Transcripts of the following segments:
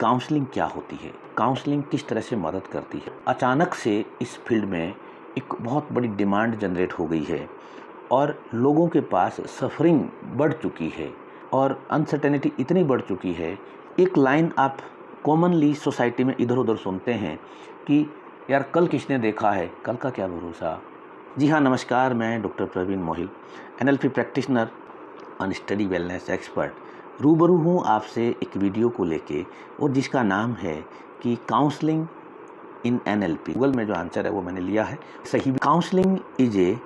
Counselling क्या होती है, काउंसलिंग किस तरह से मदद करती है। अचानक से इस फील्ड में एक बहुत बड़ी डिमांड जनरेट हो गई है और लोगों के पास सफरिंग बढ़ चुकी है और अनसर्टेनिटी इतनी बढ़ चुकी है। एक लाइन आप कॉमनली सोसाइटी में इधर उधर सुनते हैं कि यार कल किसने देखा है, कल का क्या भरोसा। जी हाँ, नमस्कार, मैं doctor Praveen Mohil, NLP practitioner और स्टडी वेलनेस एक्सपर्ट रूबरू हूँ आपसे एक वीडियो को लेके, और जिसका नाम है कि काउंसलिंग इन एनएलपी। गूगल में जो आंसर है वो मैंने लिया है सही। Counselling is a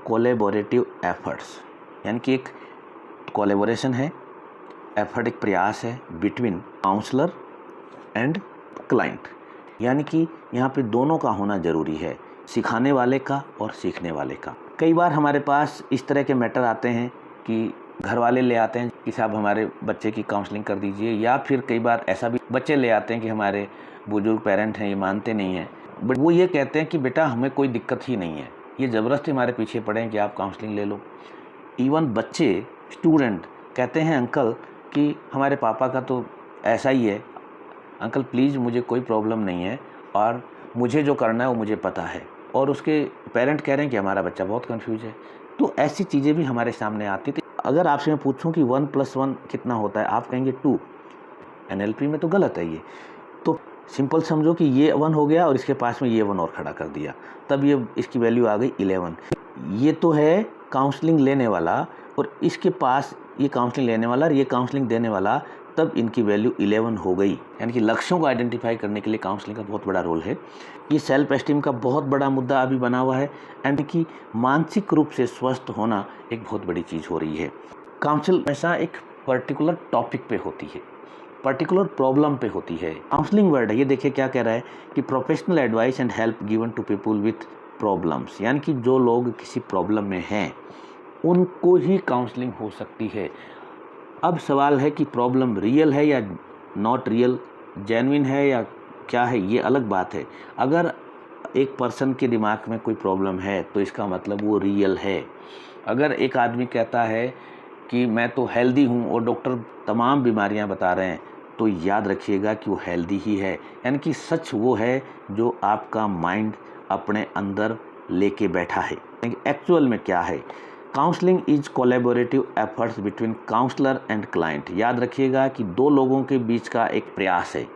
collaborative efforts, यानी कि एक कोलैबोरेशन है, एफर्ट एक प्रयास है बिटवीन काउंसलर एंड क्लाइंट, यानी कि यहाँ पे दोनों का होना ज़रूरी है, सिखाने वाले का और सीखने वाले का। कई बार हमारे पास इस तरह के मैटर आते हैं कि घर वाले ले आते हैं कि साहब हमारे बच्चे की काउंसलिंग कर दीजिए, या फिर कई बार ऐसा भी बच्चे ले आते हैं कि हमारे बुजुर्ग पेरेंट हैं, ये मानते नहीं हैं, बट वो ये कहते हैं कि बेटा हमें कोई दिक्कत ही नहीं है, ये ज़बरदस्ती हमारे पीछे पड़े हैं कि आप काउंसलिंग ले लो। इवन बच्चे, स्टूडेंट कहते हैं अंकल कि हमारे पापा का तो ऐसा ही है, अंकल प्लीज़ मुझे कोई प्रॉब्लम नहीं है और मुझे जो करना है वो मुझे पता है, और उसके पेरेंट कह रहे हैं कि हमारा बच्चा बहुत कंफ्यूज है। तो ऐसी चीज़ें भी हमारे सामने आती थी। अगर आपसे मैं पूछूं कि 1+1 कितना होता है, आप कहेंगे 2। एनएलपी में तो गलत है ये। तो सिंपल समझो कि ये 1 हो गया और इसके पास में ये 1 और खड़ा कर दिया, तब ये इसकी वैल्यू आ गई 11। ये तो है काउंसलिंग लेने वाला, और इसके पास ये काउंसलिंग लेने वाला और ये काउंसलिंग देने वाला, तब इनकी वैल्यू 11 हो गई। यानी कि लक्ष्यों को आइडेंटिफाई करने के लिए काउंसलिंग का बहुत बड़ा रोल है। ये सेल्फ एस्टीम का बहुत बड़ा मुद्दा अभी बना हुआ है, एंड कि मानसिक रूप से स्वस्थ होना एक बहुत बड़ी चीज़ हो रही है। काउंसिल हमेशा एक पर्टिकुलर टॉपिक पे होती है, पर्टिकुलर प्रॉब्लम पे होती है। काउंसलिंग वर्ड है, ये देखिए क्या कह रहा है कि professional advice and help given to people with problems, यानी कि जो लोग किसी प्रॉब्लम में हैं उनको ही काउंसलिंग हो सकती है। अब सवाल है कि प्रॉब्लम रियल है या नॉट रियल, जेन्युइन है या क्या है, ये अलग बात है। अगर एक पर्सन के दिमाग में कोई प्रॉब्लम है तो इसका मतलब वो रियल है। अगर एक आदमी कहता है कि मैं तो हेल्दी हूँ और डॉक्टर तमाम बीमारियाँ बता रहे हैं, तो याद रखिएगा कि वो हेल्दी ही है। यानी कि सच वो है जो आपका माइंड अपने अंदर लेके बैठा है। एक्चुअल में क्या है? Counselling is collaborative efforts between counsellor and client. याद रखिएगा कि दो लोगों के बीच का एक प्रयास है,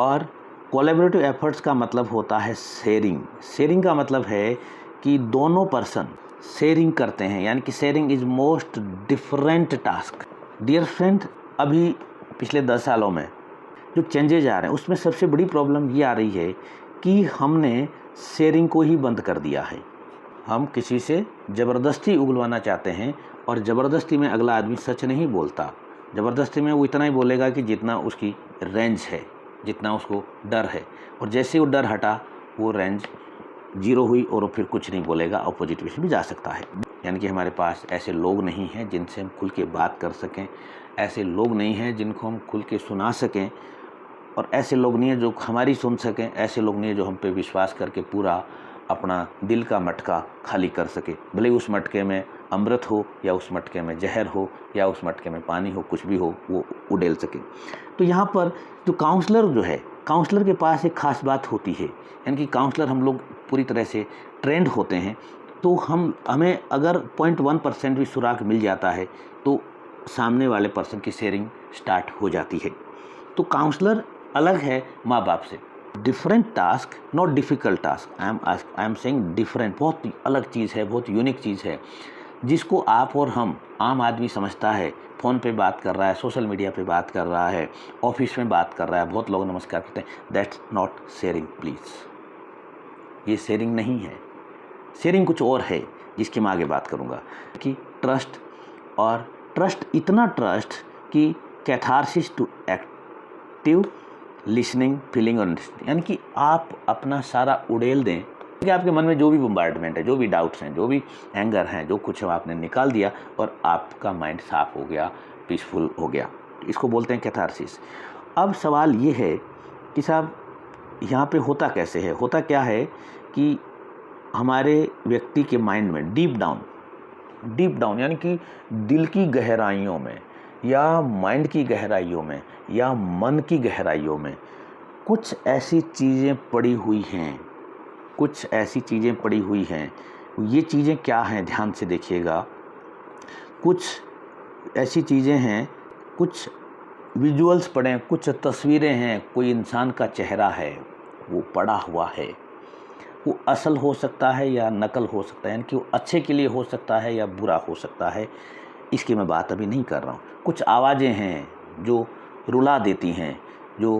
और कोलैबोरेटिव एफर्ट्स का मतलब होता है शेयरिंग। शेयरिंग का मतलब है कि दोनों पर्सन शेयरिंग करते हैं, यानी कि sharing is most different task. Dear friend, अभी पिछले 10 सालों में जो चेंजेज आ रहे हैं उसमें सबसे बड़ी प्रॉब्लम ये आ रही है कि हमने शेयरिंग को ही बंद कर दिया है। हम किसी से ज़बरदस्ती उगलवाना चाहते हैं, और ज़बरदस्ती में अगला आदमी सच नहीं बोलता। ज़बरदस्ती में वो इतना ही बोलेगा कि जितना उसकी रेंज है, जितना उसको डर है, और जैसे वो डर हटा वो रेंज 0 हुई और वो फिर कुछ नहीं बोलेगा, अपोजिट वे भी जा सकता है। यानी कि हमारे पास ऐसे लोग नहीं हैं जिनसे हम खुल के बात कर सकें, ऐसे लोग नहीं हैं जिनको हम खुल के सुना सकें, और ऐसे लोग नहीं हैं जो हमारी सुन सकें, ऐसे लोग नहीं हैं जो हम पे विश्वास करके पूरा अपना दिल का मटका खाली कर सके। भले उस मटके में अमृत हो या उस मटके में जहर हो या उस मटके में पानी हो, कुछ भी हो, वो उड़ेल सके। तो यहाँ पर जो काउंसलर जो है, काउंसलर के पास एक ख़ास बात होती है, यानी कि काउंसलर हम लोग पूरी तरह से ट्रेंड होते हैं। तो हमें अगर 0.1% भी सुराग मिल जाता है तो सामने वाले पर्सन की शेयरिंग स्टार्ट हो जाती है। तो काउंसलर अलग है माँ बाप से। Different task, not difficult task. I am saying different, बहुत अलग चीज़ है, बहुत यूनिक चीज़ है, जिसको आप और हम आम आदमी समझता है। फ़ोन पे बात कर रहा है, सोशल मीडिया पे बात कर रहा है, ऑफिस में बात कर रहा है, बहुत लोग नमस्कार करते हैं। दैट्स नॉट शेयरिंग प्लीज़, ये शेयरिंग नहीं है। शेयरिंग कुछ और है जिसकी मैं आगे बात करूँगा। कि ट्रस्ट, और ट्रस्ट, इतना ट्रस्ट कि catharsis to active listening, feeling और अंडरस्टैंडिंग, यानी कि आप अपना सारा उड़ेल दें कि आपके मन में जो भी बम्बार्डमेंट है, जो भी डाउट्स हैं, जो भी एंगर हैं, जो कुछ है आपने निकाल दिया और आपका माइंड साफ हो गया, पीसफुल हो गया। इसको बोलते हैं कैथारसिस। अब सवाल ये है कि साहब यहाँ पे होता कैसे है? होता क्या है कि हमारे व्यक्ति के माइंड में डीप डाउन यानी कि दिल की गहराइयों में या माइंड की गहराइयों में या मन की गहराइयों में कुछ ऐसी चीज़ें पड़ी हुई हैं, कुछ ऐसी चीज़ें पड़ी हुई हैं। ये चीज़ें क्या हैं, ध्यान से देखिएगा। कुछ ऐसी चीज़ें हैं, कुछ विजुअल्स पड़े हैं, कुछ तस्वीरें हैं, कोई इंसान का चेहरा है वो पड़ा हुआ है। वो असल हो सकता है या नकल हो सकता है, यानी कि वो अच्छे के लिए हो सकता है या बुरा हो सकता है, इसकी मैं बात अभी नहीं कर रहा हूँ। कुछ आवाज़ें हैं जो रुला देती हैं, जो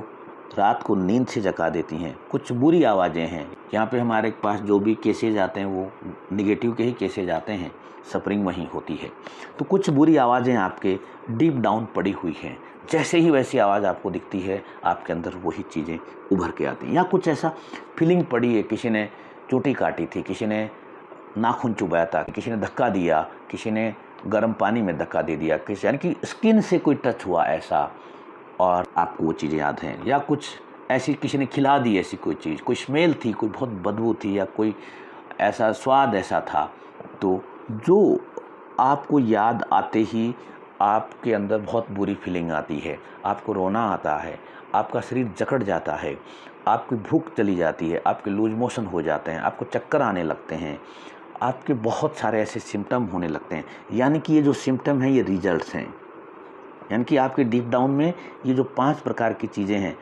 रात को नींद से जगा देती हैं। कुछ बुरी आवाज़ें हैं, यहाँ पे हमारे पास जो भी केसेज आते हैं वो निगेटिव के ही केसेज आते हैं, सफरिंग वहीं होती है। तो कुछ बुरी आवाज़ें आपके डीप डाउन पड़ी हुई हैं, जैसे ही वैसी आवाज़ आपको दिखती है आपके अंदर वही चीज़ें उभर के आती हैं। या कुछ ऐसा फीलिंग पड़ी है, किसी ने चोटी काटी थी, किसी ने नाखून चुभाया था, किसी ने धक्का दिया, किसी ने गर्म पानी में धक्का दे दिया, किसी यानी कि स्किन से कोई टच हुआ ऐसा और आपको वो चीज़ें याद हैं। या कुछ ऐसी किसी ने खिला दी ऐसी कोई चीज़, कोई स्मेल थी, कोई बहुत बदबू थी या कोई ऐसा स्वाद ऐसा था, तो जो आपको याद आते ही आपके अंदर बहुत बुरी फीलिंग आती है, आपको रोना आता है, आपका शरीर जकड़ जाता है, आपकी भूख चली जाती है, आपके लूज मोशन हो जाते हैं, आपको चक्कर आने लगते हैं, आपके बहुत सारे ऐसे सिम्टम होने लगते हैं। यानी कि ये जो सिम्टम हैं ये रिजल्ट्स हैं, यानी कि आपके डीप डाउन में ये जो 5 प्रकार की चीज़ें हैं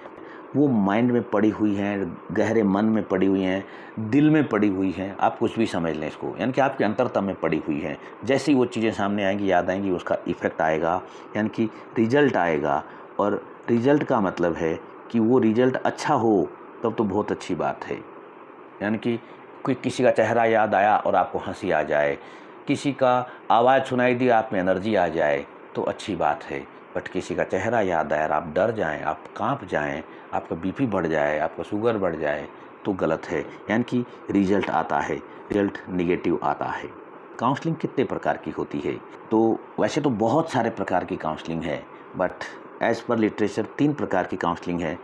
वो माइंड में पड़ी हुई हैं, गहरे मन में पड़ी हुई हैं, दिल में पड़ी हुई हैं, आप कुछ भी समझ लें इसको, यानी कि आपके अंतरतम में पड़ी हुई हैं। जैसे ही वो चीज़ें सामने आएंगी, याद आएंगी, उसका इफ़ेक्ट आएगा, यानी कि रिजल्ट आएगा। और रिजल्ट का मतलब है कि वो रिजल्ट अच्छा हो तब तो बहुत अच्छी बात है, यानी कि कोई किसी का चेहरा याद आया और आपको हंसी आ जाए, किसी का आवाज़ सुनाई दी आप में एनर्जी आ जाए तो अच्छी बात है। बट किसी का चेहरा याद आए और आप डर जाएं, आप कांप जाएं, आपका बीपी बढ़ जाए, आपका शुगर बढ़ जाए तो गलत है, यानी कि रिजल्ट आता है, रिजल्ट निगेटिव आता है। काउंसलिंग कितने प्रकार की होती है? तो वैसे तो बहुत सारे प्रकार की काउंसलिंग है, बट एज़ पर लिटरेचर 3 प्रकार की काउंसलिंग है।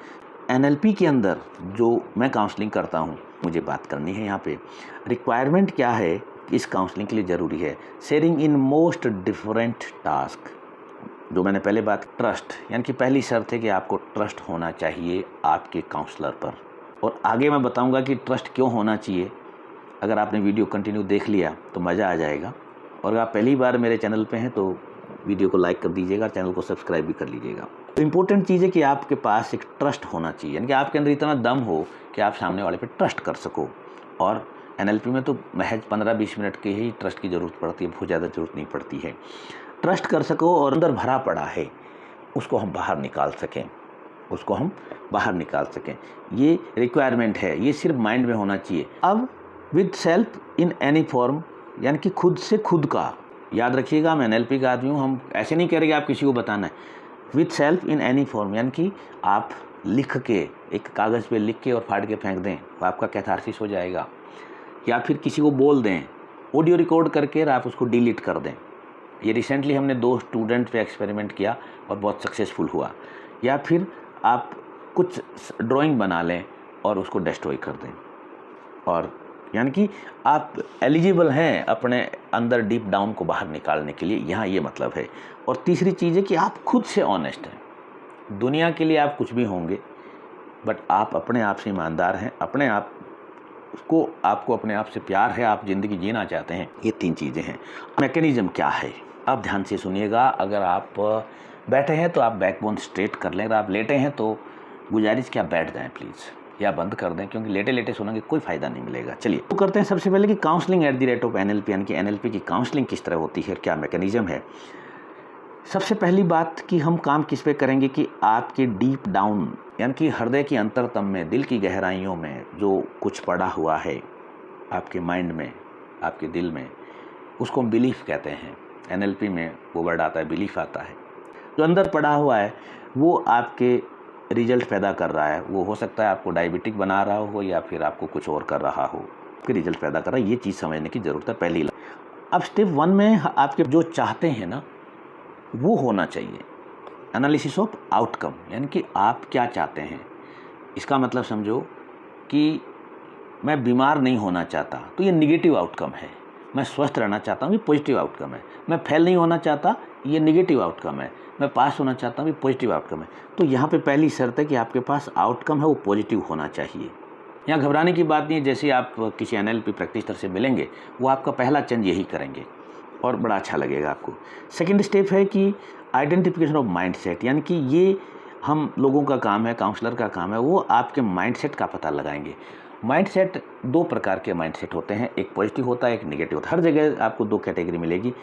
एनएलपी के अंदर जो मैं काउंसलिंग करता हूँ, मुझे बात करनी है यहाँ पे, रिक्वायरमेंट क्या है इस काउंसलिंग के लिए ज़रूरी है। Sharing in most different task, जो मैंने पहले बात, ट्रस्ट, यानी कि पहली शर्त है कि आपको ट्रस्ट होना चाहिए आपके काउंसलर पर। और आगे मैं बताऊंगा कि ट्रस्ट क्यों होना चाहिए। अगर आपने वीडियो कंटिन्यू देख लिया तो मज़ा आ जाएगा। और अगर आप पहली बार मेरे चैनल पे हैं तो वीडियो को लाइक कर दीजिएगा, चैनल को सब्सक्राइब भी कर लीजिएगा। तो इम्पोर्टेंट चीज़ है कि आपके पास एक ट्रस्ट होना चाहिए, यानी कि आपके अंदर इतना दम हो कि आप सामने वाले पे ट्रस्ट कर सको। और एनएलपी में तो महज 15-20 मिनट के ही ट्रस्ट की ज़रूरत पड़ती है, बहुत ज़्यादा ज़रूरत नहीं पड़ती है। ट्रस्ट कर सको और अंदर भरा पड़ा है उसको हम बाहर निकाल सकें, उसको हम बाहर निकाल सकें, ये रिक्वायरमेंट है। ये सिर्फ माइंड में होना चाहिए। अब with self in any form, यानी कि खुद से खुद का, याद रखिएगा मैं एनएलपी का आदमी हूँ, हम ऐसे नहीं करेंगे आप किसी को बताना है। With self in any form, यानी कि आप लिख के एक कागज़ पे लिख के और फाड़ के फेंक दें तो आपका कैथारसिस हो जाएगा। या फिर किसी को बोल दें, ऑडियो रिकॉर्ड करके आप उसको डिलीट कर दें। ये रिसेंटली हमने 2 स्टूडेंट पे एक्सपेरिमेंट किया और बहुत सक्सेसफुल हुआ। या फिर आप कुछ ड्राइंग बना लें और उसको डिस्ट्रॉय कर दें, और यानी कि आप एलिजिबल हैं अपने अंदर डीप डाउन को बाहर निकालने के लिए, यहाँ ये मतलब है। और तीसरी चीज़ है कि आप खुद से ऑनेस्ट हैं। दुनिया के लिए आप कुछ भी होंगे, बट आप अपने आप से ईमानदार हैं, अपने आप को, आपको अपने आप से प्यार है, आप ज़िंदगी जीना चाहते हैं। ये 3 चीज़ें हैं। मैकेनिज़्म क्या है आप ध्यान से सुनिएगा। अगर आप बैठे हैं तो आप बैकबोन स्ट्रेट कर लें, अगर आप लेटे हैं तो गुजारिश कि आप बैठ जाएं प्लीज़, या बंद कर दें, क्योंकि लेटे लेटे सुनेंगे कोई फ़ायदा नहीं मिलेगा। चलिए तो करते हैं सबसे पहले कि counselling at the rate of NLP, यानी कि एनएलपी की काउंसलिंग किस तरह होती है, क्या मैकेनिज़्म है। सबसे पहली बात कि हम काम किस पे करेंगे कि आपके डीप डाउन, यानी कि हृदय की अंतरतम में, दिल की गहराइयों में जो कुछ पड़ा हुआ है आपके माइंड में, आपके दिल में, उसको हम बिलीफ कहते हैं। एनएलपी में वो वर्ड आता है, बिलीफ आता है। जो अंदर पड़ा हुआ है वो आपके रिजल्ट पैदा कर रहा है। वो हो सकता है आपको डायबिटिक बना रहा हो या फिर आपको कुछ और कर रहा हो, आपके रिजल्ट पैदा कर रहा है। ये चीज़ समझने की ज़रूरत है पहली। अब स्टेप 1 में आपके जो चाहते हैं ना वो होना चाहिए, एनालिसिस ऑफ आउटकम, यानी कि आप क्या चाहते हैं। इसका मतलब समझो कि मैं बीमार नहीं होना चाहता तो ये निगेटिव आउटकम है। मैं स्वस्थ रहना चाहता हूँ, ये पॉजिटिव आउटकम है। मैं फेल नहीं होना चाहता, ये नेगेटिव आउटकम है, मैं पास होना चाहता हूँ, ये पॉजिटिव आउटकम है। तो यहाँ पे पहली शर्त है कि आपके पास आउटकम है वो पॉजिटिव होना चाहिए। यहाँ घबराने की बात नहीं है, जैसे आप किसी NLP प्रैक्टिशनर से मिलेंगे वो आपका पहला चेंज यही करेंगे और बड़ा अच्छा लगेगा आपको। सेकंड स्टेप है कि आइडेंटिफिकेशन ऑफ माइंडसेट, यानी कि ये हम लोगों का काम है, काउंसलर का काम है, वो आपके माइंडसेट का पता लगाएंगे। माइंडसेट 2 प्रकार के माइंडसेट होते हैं, एक पॉजिटिव होता है, एक नेगेटिव होता है। हर जगह आपको 2 कैटेगरी मिलेगी।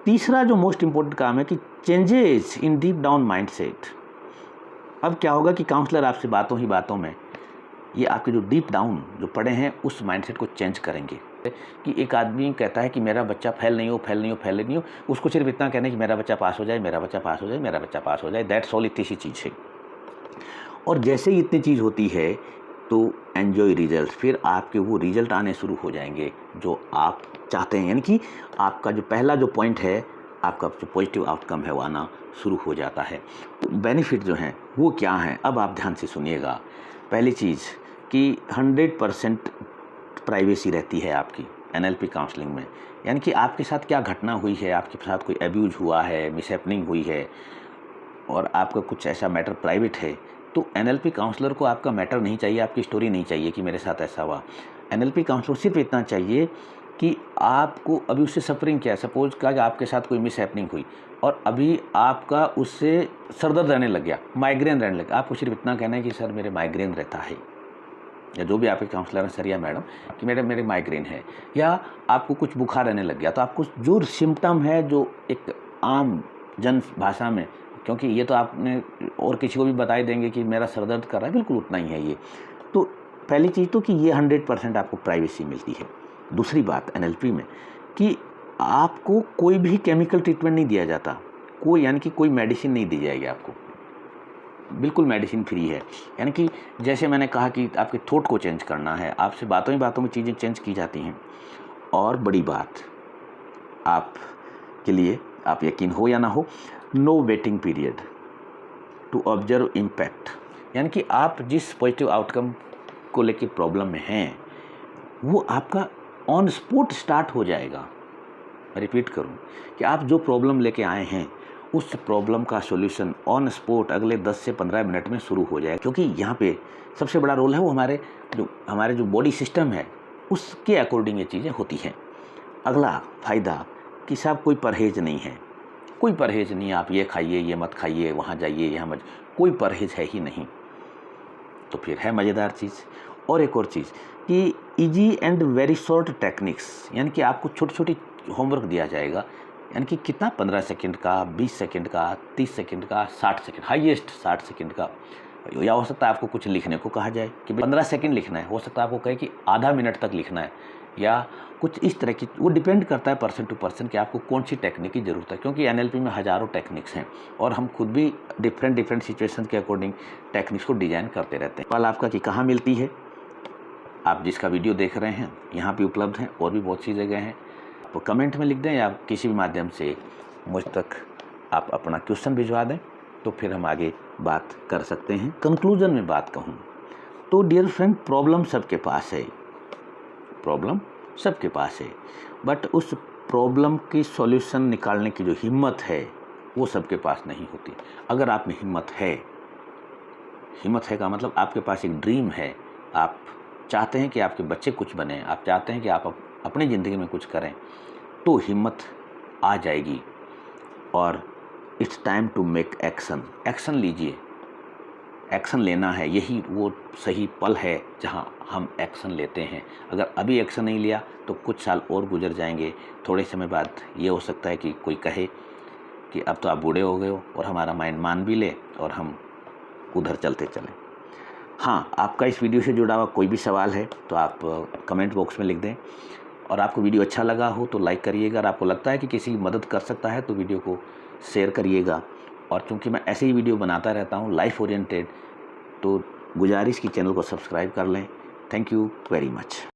तीसरा जो मोस्ट इम्पोर्टेंट काम है कि changes in deep down mindset. अब क्या होगा कि काउंसलर आपसे बातों ही बातों में ये आपके जो डीप डाउन जो पड़े हैं उस माइंडसेट को चेंज करेंगे। कि एक आदमी कहता है कि मेरा बच्चा फेल नहीं हो, उसको सिर्फ इतना कहना है कि मेरा बच्चा पास हो जाए, मेरा बच्चा पास हो जाए, मेरा बच्चा पास हो जाए, दैट्स ऑल, इतनी सी चीज़ है। और जैसे ही इतनी चीज़ होती है तो एन्जॉय रिजल्ट, फिर आपके वो रिजल्ट आने शुरू हो जाएंगे जो आप चाहते हैं। यानी कि आपका जो पहला जो पॉइंट है, आपका जो पॉजिटिव आउटकम है वो आना शुरू हो जाता है। तो बेनिफिट जो हैं वो क्या हैं, अब आप ध्यान से सुनिएगा। पहली चीज़ कि 100% प्राइवेसी रहती है आपकी NLP काउंसलिंग में। यानी कि आपके साथ क्या घटना हुई है, आपके साथ कोई एब्यूज़ हुआ है, मिसहैपनिंग हुई है और आपका कुछ ऐसा मैटर प्राइवेट है, तो NLP काउंसलर को आपका मैटर नहीं चाहिए, आपकी स्टोरी नहीं चाहिए कि मेरे साथ ऐसा हुआ। NLP काउंसलर सिर्फ इतना चाहिए कि आपको अभी उससे सफरिंग क्या है। सपोज का कि आपके साथ कोई मिसहैपनिंग हुई और अभी आपका उससे सरदर्द रहने लग गया, माइग्रेन रहने लगा, आपको सिर्फ इतना कहना है कि सर मेरे माइग्रेन रहता है, या जो भी आपके काउंसलर हैं, सर या मैडम, कि मेरे माइग्रेन है। या आपको कुछ बुखार रहने लग गया, तो आपको जो सिम्टम है, जो एक आम जन भाषा में, क्योंकि ये तो आपने और किसी को भी बता ही देंगे कि मेरा सर दर्द कर रहा है, बिल्कुल उतना ही है ये। तो पहली चीज़ तो कि ये 100% आपको प्राइवेसी मिलती है। दूसरी बात NLP में कि आपको कोई भी केमिकल ट्रीटमेंट नहीं दिया जाता, कोई, यानी कि कोई मेडिसिन नहीं दी जाएगी आपको, बिल्कुल मेडिसिन फ्री है। यानी कि जैसे मैंने कहा कि आपके थॉट को चेंज करना है, आपसे बातों ही बातों में चीज़ें चेंज की जाती हैं। और बड़ी बात आपके लिए, आप यकीन हो या ना हो, no waiting period to observe impact. यानी कि आप जिस पॉजिटिव आउटकम को लेकर प्रॉब्लम में हैं वो आपका ऑन स्पॉट स्टार्ट हो जाएगा। मैं रिपीट करूं कि आप जो प्रॉब्लम लेके आए हैं उस प्रॉब्लम का सॉल्यूशन ऑन स्पॉट अगले 10 से 15 मिनट में शुरू हो जाए, क्योंकि यहाँ पे सबसे बड़ा रोल है वो हमारे जो बॉडी सिस्टम है उसके अकॉर्डिंग ये चीज़ें होती हैं। अगला फ़ायदा कि साहब कोई परहेज़ नहीं है, कोई परहेज़ नहीं है, आप ये खाइए, ये मत खाइए, वहाँ जाइए, यहाँ मत, कोई परहेज़ है ही नहीं। तो फिर है मज़ेदार चीज़। और एक और चीज़ कि easy and very short techniques, यानी कि आपको छोटी छोटी होमवर्क दिया जाएगा। यानी कि कितना, 15 सेकंड का, 20 सेकंड का, 30 सेकंड का, 60 सेकंड, हाईएस्ट 60 सेकंड का। या हो सकता है आपको कुछ लिखने को कहा जाए कि 15 सेकंड लिखना है, हो सकता है आपको कहे कि आधा मिनट तक लिखना है, या कुछ इस तरह की। वो डिपेंड करता है पर्सन टू पर्सन कि आपको कौन सी टेक्निक की ज़रूरत है, क्योंकि NLP में हज़ारों टेक्निक्स हैं और हम खुद भी डिफरेंट सिचुएशन के अकॉर्डिंग टेक्निक्स को डिज़ाइन करते रहते हैं। सवाल आपका कि कहाँ मिलती है, आप जिसका वीडियो देख रहे हैं यहाँ पे उपलब्ध हैं, और भी बहुत सी जगह हैं। आप कमेंट में लिख दें या किसी भी माध्यम से मुझ तक आप अपना क्वेश्चन भिजवा दें, तो फिर हम आगे बात कर सकते हैं। कंक्लूजन में बात कहूँ तो डियर फ्रेंड, प्रॉब्लम सबके पास है, प्रॉब्लम सबके पास है, बट उस प्रॉब्लम की सॉल्यूशन निकालने की जो हिम्मत है वो सबके पास नहीं होती। अगर आप में हिम्मत है का मतलब आपके पास एक ड्रीम है, आप चाहते हैं कि आपके बच्चे कुछ बने, आप चाहते हैं कि आप अपनी ज़िंदगी में कुछ करें, तो हिम्मत आ जाएगी। और it's time to make action. Action लीजिए, एक्शन लेना है, यही वो सही पल है जहां हम एक्शन लेते हैं। अगर अभी एक्शन नहीं लिया तो कुछ साल और गुजर जाएंगे, थोड़े समय बाद ये हो सकता है कि कोई कहे कि अब तो आप बूढ़े हो गए हो, और हमारा माइंड मान भी ले और हम उधर चलते चलें। हाँ, आपका इस वीडियो से जुड़ा हुआ कोई भी सवाल है तो आप कमेंट बॉक्स में लिख दें, और आपको वीडियो अच्छा लगा हो तो लाइक करिएगा, और आपको लगता है कि किसी की मदद कर सकता है तो वीडियो को शेयर करिएगा। और चूँकि मैं ऐसे ही वीडियो बनाता रहता हूँ लाइफ ओरिएंटेड, तो गुजारिश की चैनल को सब्सक्राइब कर लें। Thank you very much.